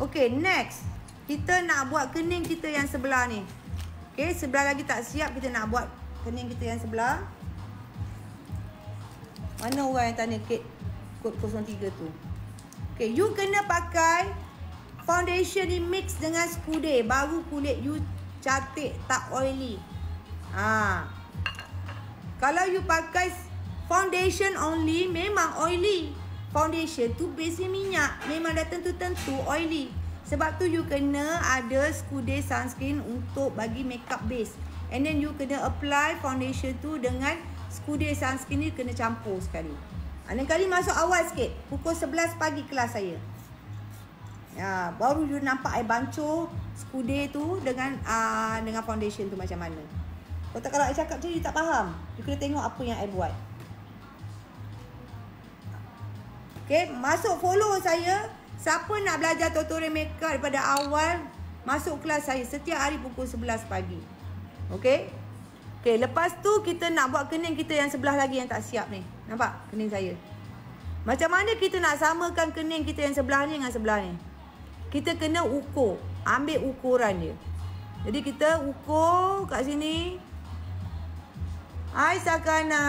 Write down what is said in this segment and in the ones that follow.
Okay, next. Kita nak buat kening kita yang sebelah ni. Okay, sebelah lagi tak siap. Kita nak buat kening kita yang sebelah. Mana orang yang tanya kod 03 tu? Okay, you kena pakai foundation ni mix dengan skude. Baru kulit you cantik, tak oily. Kalau you pakai foundation only, memang oily. Foundation tu base minyak, memang dah tentu-tentu oily. Sebab tu you kena ada skude sunscreen untuk bagi makeup base. And then you kena apply foundation tu dengan skude sunscreen ni, kena campur sekali. Lain kali masuk awal sikit, pukul 11 pagi kelas saya. Baru you nampak I bancuh skude tu dengan foundation tu macam mana. Kalau I cakap macam ni, you tak faham. You kena tengok apa yang I buat. Okay, masuk follow saya. Siapa nak belajar tutorial makeup daripada awal, masuk kelas saya setiap hari pukul 11 pagi. Okay. Okay, lepas tu kita nak buat kening kita yang sebelah lagi yang tak siap ni. Nampak kening saya? Macam mana kita nak samakan kening kita yang sebelah ni dengan sebelah ni? Kita kena ukur. Ambil ukuran dia. Jadi kita ukur kat sini. Hai Sakana.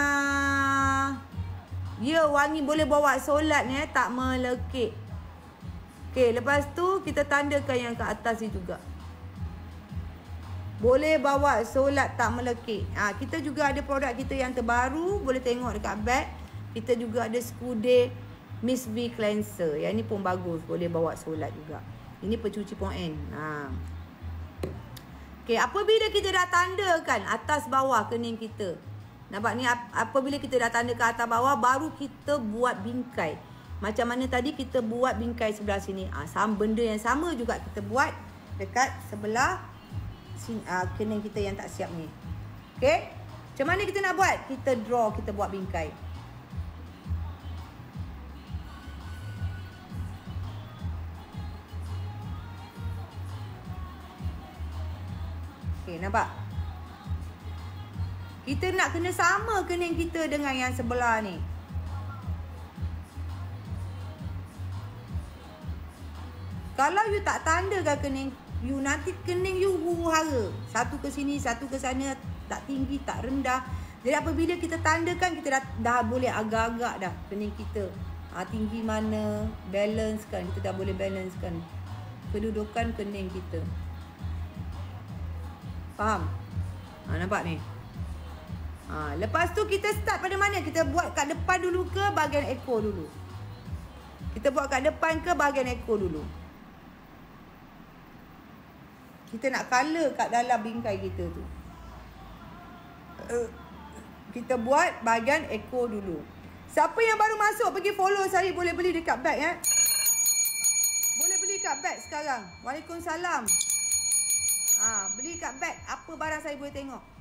Ya, wangi boleh bawa solat ni, tak melekit. Okay, lepas tu kita tandakan yang kat atas ni juga. Boleh bawa solat, tak melekit. Kita juga ada produk kita yang terbaru. Boleh tengok dekat bag. Kita juga ada skude Miss V Cleanser. Yang ni pun bagus. Boleh bawa solat juga. Ini pencuci point. Okay, apabila kita dah tandakan atas bawah kening kita. Nampak ni, apabila kita dah tandakan atas bawah, baru kita buat bingkai. Macam mana tadi kita buat bingkai sebelah sini. Benda yang sama juga kita buat dekat sebelah kening kita yang tak siap ni. Okay. Macam mana kita nak buat? Kita draw, kita buat bingkai. Okay, nampak? Kita nak kena sama kening kita dengan yang sebelah ni. Kalau you tak tandakan kening you, nanti kening you huru-hara. Satu ke sini, satu ke sana. Tak tinggi, tak rendah. Jadi apabila kita tandakan, kita dah boleh agak-agak dah kening kita. Tinggi mana, balance kan. Kita dah boleh balance kan kedudukan kening kita. Faham? Nampak ni? Lepas tu kita start pada mana? Kita buat kat depan dulu ke bahagian ekor dulu? Kita buat kat depan ke bahagian ekor dulu? Kita nak color kat dalam bingkai kita tu. Kita buat bahagian ekor dulu. Siapa yang baru masuk, pergi follow saya. Boleh beli dekat bag ya. Boleh beli kat bag sekarang. Waalaikumsalam. Beli kat bag. Apa barang saya boleh tengok.